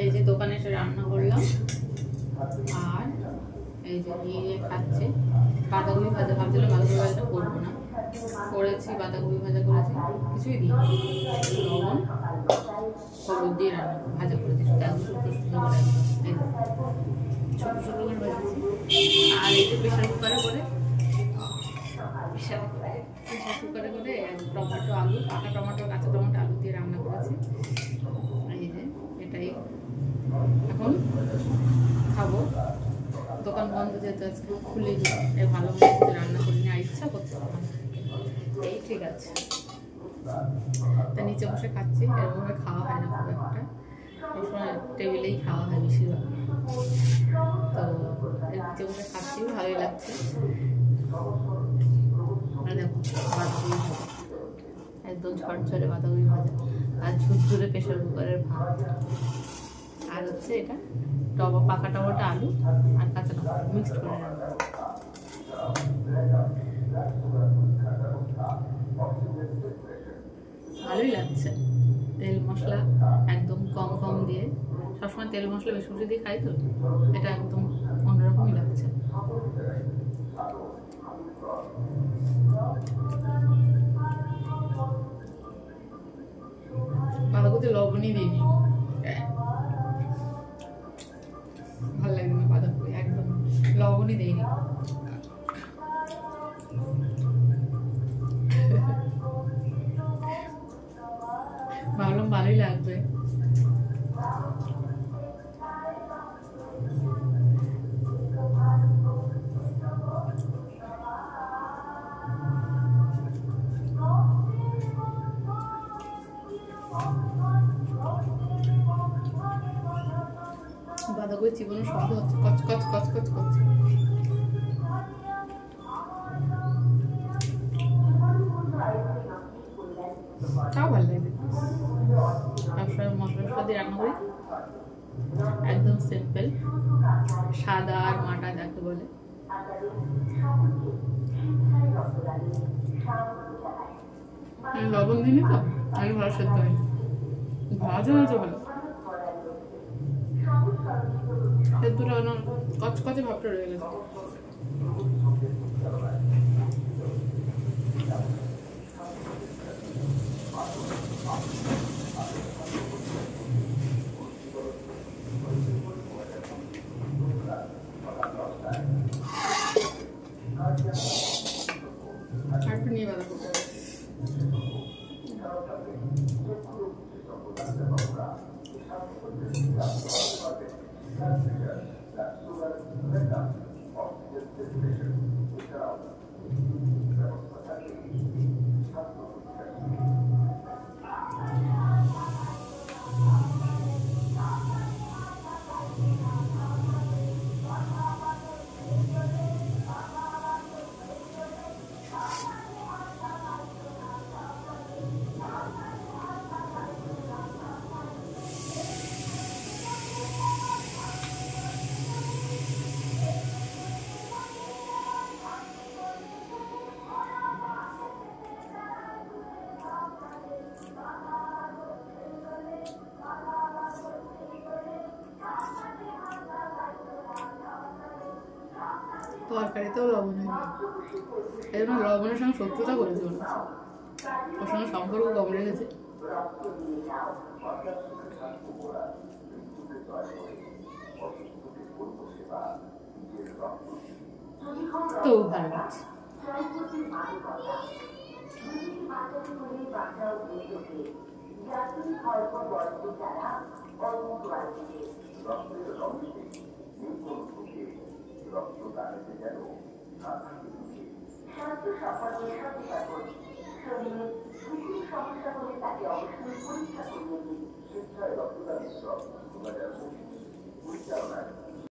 এই যে দোকানে এসে রান্না করলাম, আর এই যে নিয়ে খাচ্ছে বাঁধাকপি ভাজা। ভাবছিলাম বাঁধাকপি ভাজাটা করবো না, করেছি বাঁধাকপি ভাজা করেছি, কিছুই দিই লবণ হলুদ দিয়ে রান্না ভাজা করেছি, শুধু শুকনো করে ছোটো ছোটো করে ভেজেছি। আর এই যে প্রেশার কুকারে করে টমেটো আলু, পাকা টমেটো কাঁচা টমেটো আলু দিয়ে রান্না করেছি। এই যে এটাই এখন খাবো। দোকান বন্ধ যেহেতু আজকে খুলিনি, এই ভালো মতো কিছু রান্না করিনি, আর ইচ্ছা করছে না। এই ঠিক আছে, তা নিচে বসে খাচ্ছি। এরকমভাবে খাওয়া হয় না খুব একটা, সবসময় টেবিলেই খাওয়া হয় বেশিরভাগ। তো নিচে বসে খাচ্ছি, ভালোই লাগছে। দেখো বাঁধাকপি ভাজা, একদম ঝরঝরে বাঁধাকপি ভাজা, আর ঝুরঝুরে প্রেশার কুকারের ভাত, আর হচ্ছে এটা পাকা টমেটো আলু আর কাঁচা টমেটো মিক্সড করে রান্না। ভালোই লাগছে। তেল মশলা একদম কম কম দিয়ে, সবসময় তেল মশলা বেশি বেশি দিয়ে খাই তো, এটা একদম অন্যরকমই লাগছে। বাঁধাকপিতে লবণই দিইনি, ভালো লাগে না বাঁধাকপি, একদম লবণই দিইনি। ভাবলাম ভালোই লাগবে। বাঁধাকপি চিবানোর শব্দ হচ্ছে, কচ কচ কচ কচ করছে। তাও ভালো লাগে। সবসময় মশলা মশলা দিয়ে রান্না করি, একদম সিম্পল, সাদা আর মাটা যাকে বলে। লবণ দিইনি তো, আমি ভালো সেদ্ধ হয়নি, ভাজা ভাজা ভালো সেদ্ধটা, কচকচে ভাবটা রয়ে গেছে। একটু নিয়ে বাঁধা করতে হবে। তরকারিতেও লবণ হয়নি, এই জন্য লবণের সঙ্গে শত্রুতা করেছে মনে হচ্ছে, ওর সঙ্গে সম্পর্ক কম রেখেছে। তো ভালো লাগছে। স্বাস্থ্য সম্পর্কে সচেতন শরীরে শিশুর সমস্যা হলে তাকে অবশ্যই পরীক্ষা করিয়ে দিন। শিক্ষায় রক্তদান পরিচালনায়